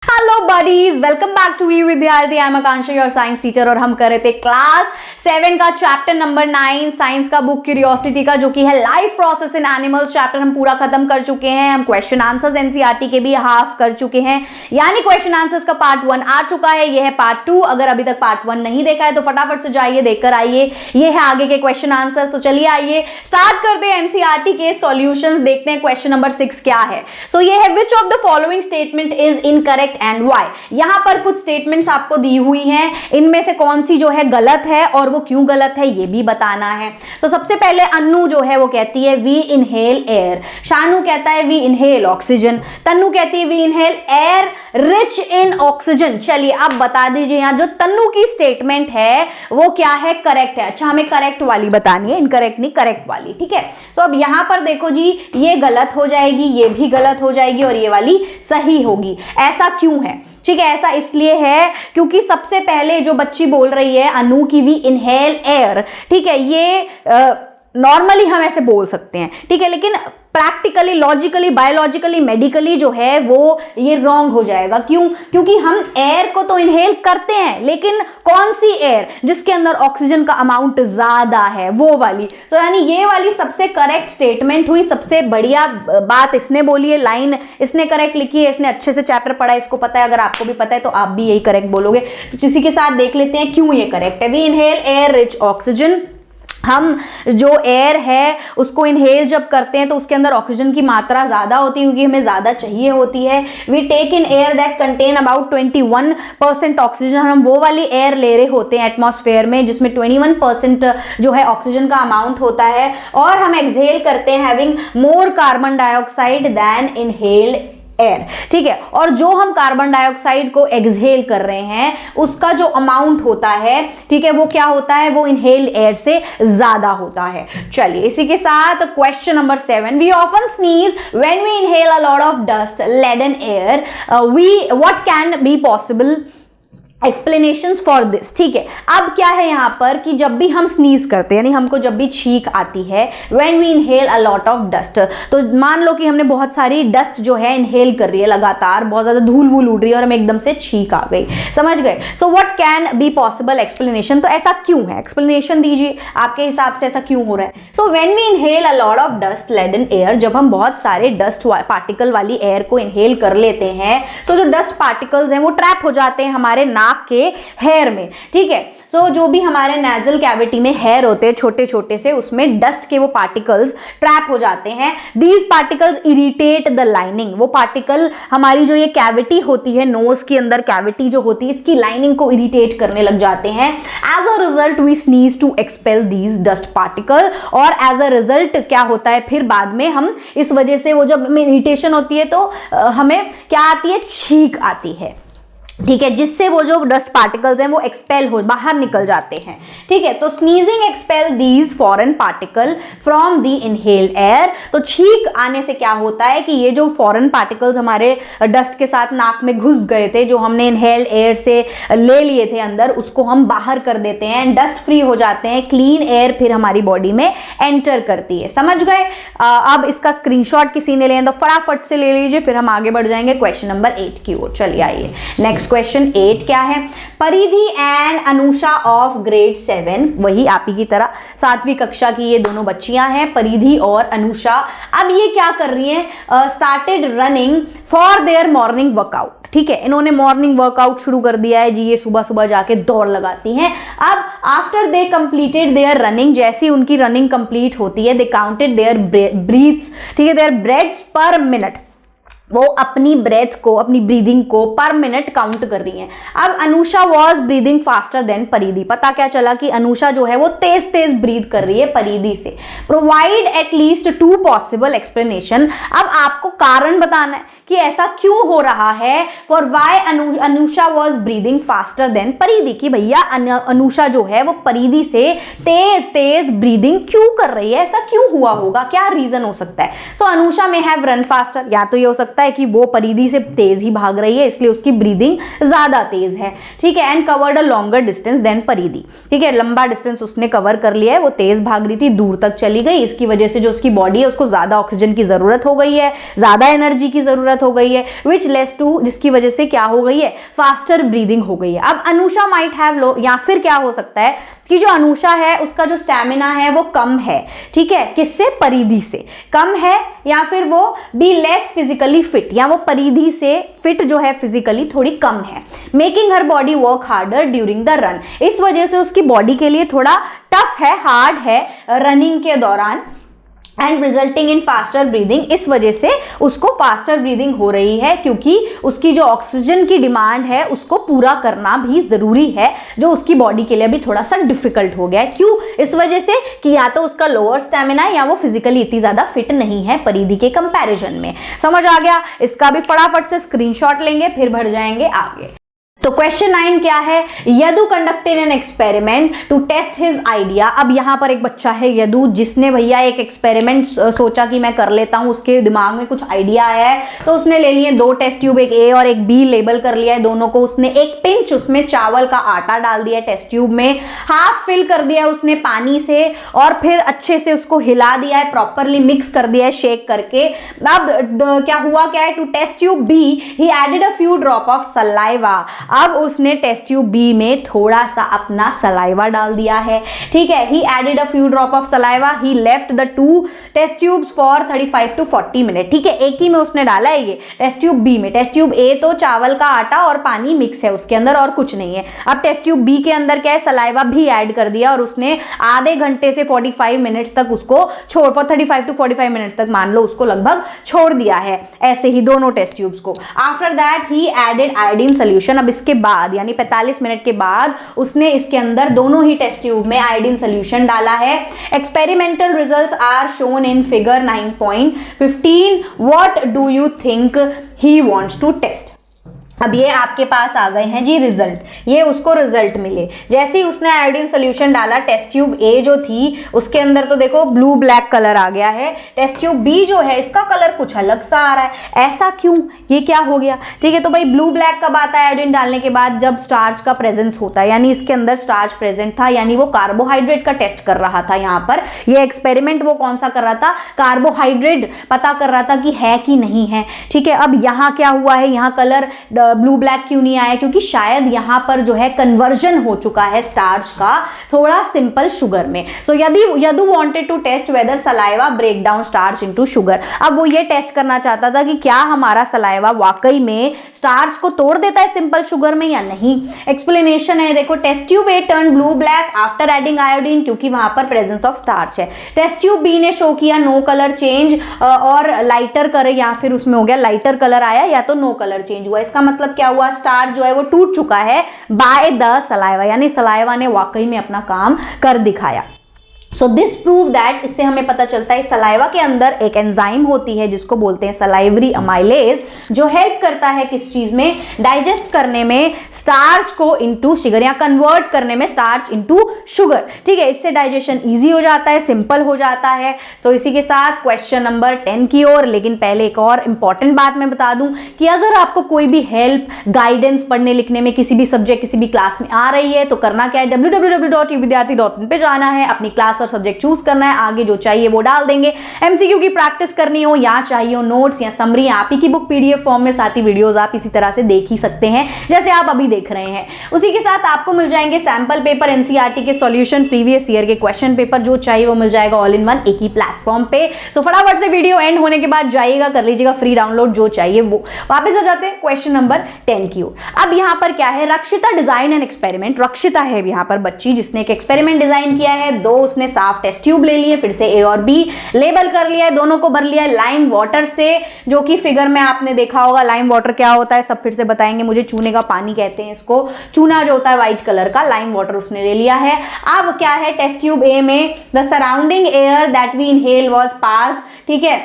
Hello buddies, welcome back to you Vidyarthi. I am Akanksha, your science teacher, और हम कर रहे थे क्लास 7 का चैप्टर नंबर 9 साइंस का बुक क्यूरियोसिटी का, जो कि है life process in animals. Chapter हम पूरा खत्म कर चुके हैं। हम क्वेश्चन आंसर्स एनसीईआरटी के भी हाफ कर चुके हैं, यानी क्वेश्चन आंसर्स का पार्ट 1 आ चुका है। ये है पार्ट 2। अगर अभी तक पार्ट 1 नहीं देखा है तो फटाफट से जाइए, देखकर आइए। ये है आगे के क्वेश्चन आंसर्स। तो चलिए आइए स्टार्ट करते हैं एनसीईआरटी के सॉल्यूशंस। देखते हैं क्वेश्चन नंबर 6 क्या है। सो ये है, which of the following statement is incorrect and why. यहां पर कुछ स्टेटमेंट्स आपको दी हुई हैं, इनमें से कौन सी जो है गलत है और वो क्यों गलत है ये भी बताना है। तो सबसे पहले अन्नू जो है वो कहती है वी इनहेल एयर, शानू कहता है वी इनहेल ऑक्सीजन, तन्नू कहती है we inhale air rich in oxygen. चलिए अब बता दीजिए यहां जो तन्नू की स्टेटमेंट है वो क्या है, करेक्ट है। अच्छा, हमें करेक्ट वाली बतानी है, इनकरेक्ट नहीं, करेक्ट वाली, ठीक है। तो अब यहां पर देखो जी, ये गलत हो जाएगी, ये भी गलत हो जाएगी और ये वाली सही होगी। ऐसा क्यों है? ठीक है, ऐसा इसलिए है क्योंकि सबसे पहले जो बच्ची बोल रही है अनु की वी इनहेल एयर, ठीक है, ये नॉर्मली हम ऐसे बोल सकते हैं, ठीक है, लेकिन प्रैक्टिकली, लॉजिकली, बायोलॉजिकली, मेडिकली जो है वो ये रॉन्ग हो जाएगा। क्यों? क्योंकि हम एयर को तो इनहेल करते हैं, लेकिन कौन सी एयर? जिसके अंदर ऑक्सीजन का अमाउंट ज्यादा है, वो वाली। तो यानी ये वाली सबसे करेक्ट स्टेटमेंट हुई, सबसे बढ़िया बात इसने बोली है, लाइन इसने करेक्ट लिखी है, इसने अच्छे से चैप्टर पढ़ा है, इसको पता है। अगर आपको भी पता है तो आप भी यही करेक्ट बोलोगे। तो किसी के साथ देख लेते हैं क्यों ये करेक्ट है। We inhale air rich oxygen, हम जो एयर है उसको इनहेल जब करते हैं तो उसके अंदर ऑक्सीजन की मात्रा ज्यादा होती है क्योंकि हमें ज्यादा चाहिए होती है। We take in air that contain about 21% oxygen, हम वो वाली एयर ले रहे होते हैं एटमॉस्फेयर में जिसमें 21% जो है ऑक्सीजन का अमाउंट होता है, और हम एक्सहेल करते हैं having more carbon dioxide than inhale air, ठीक है। और जो हम कार्बन डाइऑक्साइड को एक्सहेल कर रहे हैं उसका जो अमाउंट होता है, ठीक है, वो क्या होता है, वो इनहेल एयर से ज्यादा होता है। चलिए इसी के साथ question number 7, we often sneeze when we inhale a lot of dust laden air, what can be possible explanations for this. ठीक है, अब क्या है यहां पर कि जब भी हम स्नीज करते हैं, यानी हमको जब भी छींक आती है, when we inhale a lot of dust, तो मान लो कि हमने बहुत सारी डस्ट जो है इनहेल कर रही है, लगातार बहुत ज्यादा धूल वूल उड़ रही है और हमें एकदम से छींक आ गई, समझ गए। So what can be possible explanation, तो ऐसा क्यों है, एक्सप्लेनेशन दीजिए आपके हिसाब से ऐसा क्यों हो रहा है। So when we inhale a lot of dust laden air, जब हम बहुत सारे डस्ट पार्टिकल वाली एयर को इनहेल कर लेते हैं, तो जो डस्ट पार्टिकल्स हैं वो ट्रैप हो जाते हैं हमारे नाक के हेयर में, ठीक है। सो जो भी हमारे नेजल कैविटी में हेयर होते हैं छोटे छोटे से, उसमें डस्ट के वो पार्टिकल्स ट्रैप हो जाते हैं। These particles irritate the lining, वो पार्टिकल हमारी जो ये कैविटी होती है, नोज के अंदर कैविटी जो होती है, इसकी लाइनिंग को इरिटेट करने लग जाते हैं। As a result we sneeze to expel these dust particle, और एज अ रिजल्ट क्या होता है फिर बाद में, हम इस वजह से वो जब इरिटेशन होती है तो हमें क्या आती है, छींक आती है, ठीक है, जिससे वो जो डस्ट पार्टिकल्स हैं वो एक्सपेल हो, बाहर निकल जाते हैं, ठीक है। तो sneezing expel these foreign particle from the inhaled air, तो छींक आने से क्या होता है कि ये जो फॉरेन पार्टिकल्स हमारे डस्ट के साथ नाक में घुस गए थे, जो हमने इनहेल्ड एयर से ले लिए थे अंदर, उसको हम बाहर कर देते हैं, डस्ट फ्री हो जाते हैं, क्लीन एयर फिर हमारी बॉडी में एंटर करती है, समझ गए। अब इसका स्क्रीनशॉट किसी ने लें तो फटाफट से ले लीजिए, फिर हम आगे बढ़ जाएंगे क्वेश्चन नंबर 8 की ओर। चलिए आइए नेक्स्ट क्वेश्चन 8 क्या है। परिधि एंड अनुषा ऑफ ग्रेड 7, वही आप ही की तरह 7वीं कक्षा की ये दोनों बच्चियां हैं, परिधि और अनुषा। अब ये क्या कर रही हैं, started running for their morning workout, ठीक है, इन्होंने मॉर्निंग वर्कआउट शुरू कर दिया है जी, ये सुबह सुबह जाके दौड़ लगाती हैं। अब after they completed there running, जैसी उनकी रनिंग कंप्लीट होती है, दे काउंटेड देयर ब्रीथ्स, ठीक है, देयर ब्रेथ्स पर मिनट, वो अपनी ब्रेथ को, अपनी ब्रीदिंग को पर मिनट काउंट कर रही हैं। अब Anusha was breathing faster than परिधि, पता क्या चला कि अनुषा जो है वो तेज तेज ब्रीद कर रही है परिधि से। प्रोवाइड एटलीस्ट 2 पॉसिबल एक्सप्लेनेशन, अब आपको कारण बताना है कि ऐसा क्यों हो रहा है, for why Anusha was breathing faster than Paridhi, कि भैया अनुषा जो है वो परिधि से तेज तेज ब्रीदिंग क्यों कर रही है, ऐसा क्यों हुआ होगा, क्या रीजन हो सकता है। सो अनुषा में हैव रन फास्टर, या तो ये हो सकता है कि वो परिधि से तेज ही भाग रही है इसलिए उसकी ब्रीदिंग ज्यादा तेज है, ठीक है। And covered a longer distance than Paridhi, ठीक है, लंबा डिस्टेंस उसने कवर कर लिया है, वो तेज भाग रही थी, दूर तक चली गई, इसकी वजह से जो उसकी बॉडी है उसको ज्यादा ऑक्सीजन की जरूरत हो गई है, ज्यादा एनर्जी की जरूरत जरूरत हो गई है, विच लेस टू, जिसकी वजह से क्या हो गई है, फास्टर ब्रीदिंग हो गई है। अब अनुषा माइट हैव लो, या फिर क्या हो सकता है कि जो अनुषा है उसका जो स्टैमिना है वो कम है, ठीक है, किससे, परिधि से कम है, या फिर वो बी लेस फिजिकली फिट, या वो परिधि से फिट जो है फिजिकली थोड़ी कम है, making her body work harder during the run, इस वजह से उसकी बॉडी के लिए थोड़ा टफ है, हार्ड है रनिंग के दौरान, and resulting in faster breathing, इस वजह से उसको फास्टर ब्रीदिंग हो रही है, क्योंकि उसकी जो ऑक्सीजन की डिमांड है उसको पूरा करना भी जरूरी है, जो उसकी बॉडी के लिए भी थोड़ा सा डिफिकल्ट हो गया है। क्यों, इस वजह से कि या तो उसका लोअर स्टैमिना है या वो फिजिकली इतनी ज्यादा फिट नहीं है परिधि के कंपैरिजन में। समझ आ गया? इसका भी फटाफट से स्क्रीनशॉट लेंगे, फिर बढ़ जाएंगे आगे। तो क्वेश्चन 9 क्या है, Yadu conducted an experiment to test his idea. अब यहां पर एक बच्चा है यदु, जिसने भैया एक एक्सपेरिमेंट सोचा कि मैं कर लेता हूं, उसके दिमाग में कुछ आइडिया आया है, तो उसने ले लिए 2 टेस्ट ट्यूब, एक ए और एक बी लेबल कर लिया है दोनों को। उसने एक पिंच उसमें चावल का आटा डाल दिया है टेस्ट ट्यूब में, हाफ फिल कर दिया है उसने पानी से, और फिर अच्छे से उसको हिला दिया है, प्रॉपरली मिक्स कर दिया है शेक करके। अब क्या हुआ, क्या है, to test tube B he added a few drop of saliva. अब उसने टेस्ट ट्यूब बी में थोड़ा सा अपना सलाइवा डाल दिया है, ठीक है। He added a few drop of saliva, he left the 2 test tubes for 35 to 40 minute, ठीक है। एक ही में उसने डाला है ये टेस्ट ट्यूब बी में। टेस्ट ट्यूब ए तो चावल का आटा और पानी मिक्स है उसके अंदर, और कुछ नहीं है। अब टेस्ट ट्यूब बी के अंदर क्या है, सलाइवा भी ऐड कर दिया, और उसने आधे घंटे से 45 मिनट्स तक उसको छोड़, 35 to 45 मिनट्स तक मान लो उसको लगभग छोड़ दिया है, ऐसे ही दोनों टेस्ट ट्यूब्स को। After that he added iodine solution. अब इसके बाद यानी 45 मिनट के बाद उसने इसके अंदर दोनों ही टेस्ट ट्यूब में आयोडीन सोल्यूशन डाला है। Experimental results are shown in figure 9.15। What do you think he wants to test. अब ये आपके पास आ गए हैं जी रिजल्ट, ये उसको रिजल्ट मिले। जैसे ही उसने आयोडीन सोल्यूशन डाला, टेस्ट ट्यूब ए जो थी उसके अंदर तो देखो ब्लू ब्लैक कलर आ गया है। टेस्ट ट्यूब बी जो है इसका कलर कुछ अलग सा आ रहा है, ऐसा क्यों, ये क्या हो गया, ठीक है। तो भाई ब्लू ब्लैक कब आता है आयोडीन डालने के बाद, जब स्टार्च का प्रेजेंस होता है, यानी इसके अंदर स्टार्च प्रेजेंट था, यानी वो कार्बोहाइड्रेट का टेस्ट कर रहा था। यहाँ पर ये एक्सपेरिमेंट वो कौन सा कर रहा था, कार्बोहाइड्रेट पता कर रहा था कि है कि नहीं है, ठीक है। अब यहाँ क्या हुआ है, यहाँ कलर ब्लू ब्लैक क्यों नहीं आया, क्योंकि शायद यहां पर जो है कन्वर्जन हो चुका है स्टार्च का थोड़ा सिंपल शुगर में। So Yadu wanted to test whether saliva break down starch into sugar. अब वो ये टेस्ट करना चाहता था कि क्या हमारा सलाइवा वाकई में स्टार्च को तोड़ देता है सिंपल शुगर में या नहीं। एक्सप्लेनेशन है, देखो, test tube A turn blue black after adding iodine, क्योंकि वहां पर प्रेजेंस ऑफ स्टार्च है। टेस्ट ट्यूब बी ने शो किया नो कलर चेंज, और लाइटर कलर, या फिर उसमें हो गया लाइटर कलर आया या तो नो कलर चेंज हुआ। इसका मतलब क्या हुआ, स्टार्च जो है वो टूट चुका है बाय द सलाइवा, यानी सलाइवा ने वाकई में अपना काम कर दिखाया। सो दिस प्रूव दैट, इससे हमें पता चलता है सलाइवा के अंदर एक एंजाइम होती है जिसको बोलते हैं सलाइवरी अमाइलेज, जो हेल्प करता है किस चीज में, डाइजेस्ट करने में स्टार्च को इनटू शुगर, या कन्वर्ट करने में स्टार्च इनटू शुगर, ठीक है। इससे डाइजेशन इजी हो जाता है, सिंपल हो जाता है। तो इसी के साथ क्वेश्चन नंबर 10 की ओर। लेकिन पहले एक और इंपॉर्टेंट बात मैं बता दूं कि अगर आपको कोई भी हेल्प, गाइडेंस पढ़ने लिखने में किसी भी सब्जेक्ट, किसी भी क्लास में आ रही है, तो करना क्या है, www.uvidyarthi.in पे जाना है, अपनी क्लास और सब्जेक्ट चूज करना है, आगे जो चाहिए वो डाल देंगे। एमसीक्यू की प्रैक्टिस करनी हो या चाहिए हो नोट्स या समरी, आप ही की बुक पीडीएफ फॉर्म में, साथ ही वीडियोस आप इसी तरह से देख ही सकते हैं जैसे आप अभी देख रहे हैं। उसी के साथ आपको मिल जाएंगे सैंपल पेपर, एनसीईआरटी के सॉल्यूशन, प्रीवियस ईयर के क्वेश्चन पेपर, जो चाहिए वो मिल जाएगा ऑल इन वन एक ही प्लेटफॉर्म पे। सो फटाफट से वीडियो एंड होने के बाद जाइएगा, कर लीजिएगा फ्री डाउनलोड जो चाहिए वो। वापस आ जाते हैं क्वेश्चन नंबर 10 की ओर। अब यहाँ पर क्या है, रक्षिता डिजाइन एंड एक्सपेरिमेंट। रक्षिता है यहाँ पर बच्ची जिसने एक एक्सपेरिमेंट डिजाइन किया है। 2 उसने साफ टेस्ट ट्यूब ले लिए, फिर से ए और बी लेबल कर लिया है, दोनों को भर लिया है लाइम वाटर से, जो कि फिगर में आपने देखा होगा। लाइम वाटर क्या होता है सब फिर से बताएंगे, मुझे चूने का पानी कहते हैं इसको, चूना जो होता है व्हाइट कलर का, लाइम वाटर उसने ले लिया है। अब क्या है, टेस्ट ट्यूब ए में the surrounding air that we inhale was passed, ठीक है।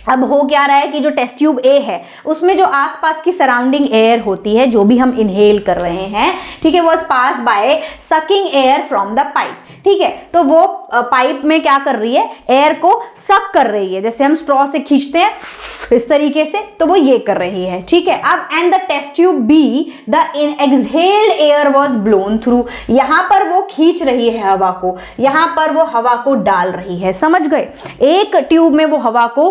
अब हो क्या रहा है कि जो टेस्ट ट्यूब ए है उसमें जो आसपास की सराउंडिंग एयर होती है, जो भी हम इनहेल कर रहे हैं, ठीक है, was passed by sucking air from the pipe, ठीक है। तो वो पाइप में क्या कर रही है, एयर को सक कर रही है, जैसे हम स्ट्रॉ से खींचते हैं इस तरीके से, तो वो ये कर रही है, ठीक है। अब and the test tube B the exhaled air was blown through, यहां पर वो खींच रही है हवा को, यहां पर वो हवा को डाल रही है, समझ गए। एक ट्यूब में वो हवा को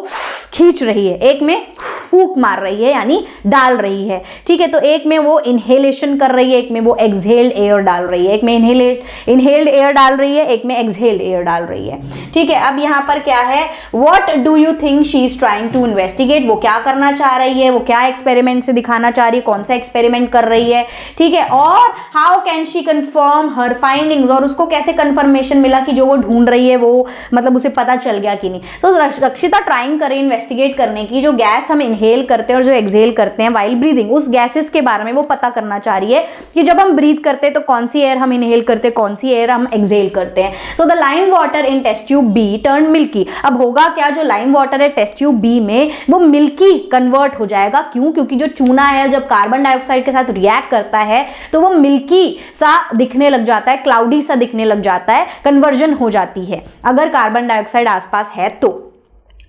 खींच रही है, एक में फूंक मार रही है यानी डाल रही है, ठीक है। तो एक में वो इनहेलेशन कर रही है, एक में वो एक्सहेल्ड एयर डाल रही है, एक में इनहेल्ड एयर डाल रही है, एक में एक्सहेल्ड एयर डाल रही है, ठीक है। अब यहां पर क्या है, what do you think she is trying to investigate, वो क्या करना चाह रही है, वो क्या एक्सपेरिमेंट से दिखाना चाह रही है, कौन सा एक्सपेरिमेंट कर रही है, ठीक है। और how can she confirm her findings, और उसको कैसे कंफर्मेशन मिला कि जो वो ढूंढ रही है वो मतलब उसे पता चल गया कि नहीं। तो रक्षिता ट्राइंग करे इन्वेस्टिगेट करने की, जो गैस हम इनहेल करते हैं और जो एक्सहेल करते हैं वाइल ब्रीदिंग, उस गैसेस के बारे में वो पता करना चाह रही है कि जब हम ब्रीथ करते हैं तो कौन सी एयर हम इनहेल करते हैं, कौन सी एयर हम एक्सहेल करते हैं। So the lime water in test tube B turn milky, अब होगा क्या, जो लाइम वाटर है टेस्ट ट्यूब बी में वो मिल्की कन्वर्ट हो जाएगा, क्यों, क्योंकि जो चूना है जब कार्बन डाइऑक्साइड के साथ रिएक्ट करता है तो वो मिल्की सा दिखने लग जाता है, क्लाउडी सा दिखने लग जाता है, कन्वर्जन हो जाती है अगर कार्बन डाइऑक्साइड आसपास है तो।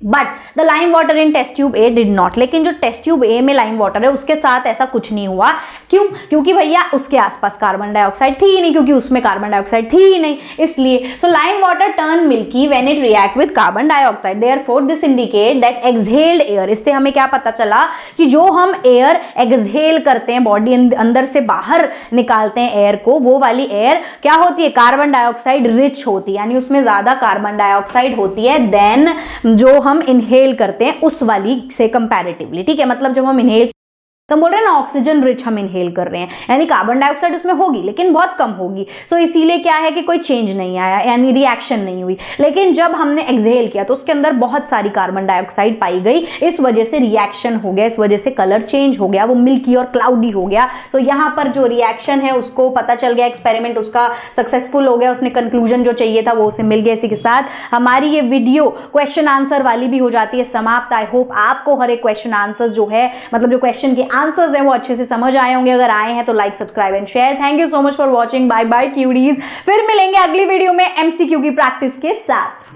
But the lime water in test tube A did not, लेकिन जो टेस्ट ट्यूब ए में लाइम वाटर है उसके साथ ऐसा कुछ नहीं हुआ, क्यों, क्योंकि भैया उसके आसपास कार्बन डाइऑक्साइड थी ही नहीं, क्योंकि उसमें कार्बन डाइऑक्साइड थी ही नहीं, इसलिए। So lime water turn milky when it react with carbon dioxide, therefore this indicate that exhaled air, इससे हमें क्या पता चला कि जो हम एयर एक्सहेल करते हैं, बॉडी अंदर से बाहर निकालते हैं एयर को, वो वाली एयर क्या होती है, कार्बन डाइऑक्साइड रिच होती है, यानी उसमें ज्यादा कार्बन डाइऑक्साइड होती है देन जो हम इनहेल करते हैं उस वाली से कंपैरेटिवली, ठीक है। मतलब जब हम इनहेल तो हम बोल रहे हैं ना ऑक्सीजन रिच हम इनहेल कर रहे हैं, यानी कार्बन डाइऑक्साइड उसमें होगी लेकिन बहुत कम होगी, सो इसीलिए क्या है कि कोई चेंज नहीं आया, यानी रिएक्शन नहीं हुई। लेकिन जब हमने एक्सहेल किया तो उसके अंदर बहुत सारी कार्बन डाइऑक्साइड पाई गई, इस वजह से रिएक्शन हो गया, इस वजह से कलर चेंज हो गया, वो मिल्की और क्लाउडी हो गया। तो यहाँ पर जो रिएक्शन है उसको पता चल गया, एक्सपेरिमेंट उसका सक्सेसफुल हो गया, उसने कंक्लूजन जो चाहिए था वो उसे मिल गया। इसी के साथ हमारी ये वीडियो क्वेश्चन आंसर वाली भी हो जाती है समाप्त। आई होप आपको हर एक क्वेश्चन आंसर जो है, मतलब जो क्वेश्चन के आंसर्स हैं वो अच्छे से समझ आए होंगे। अगर आए हैं तो like, subscribe and share. Thank you so much for watching. Bye bye cuties, फिर मिलेंगे अगली वीडियो में एमसीक्यू की प्रैक्टिस के साथ।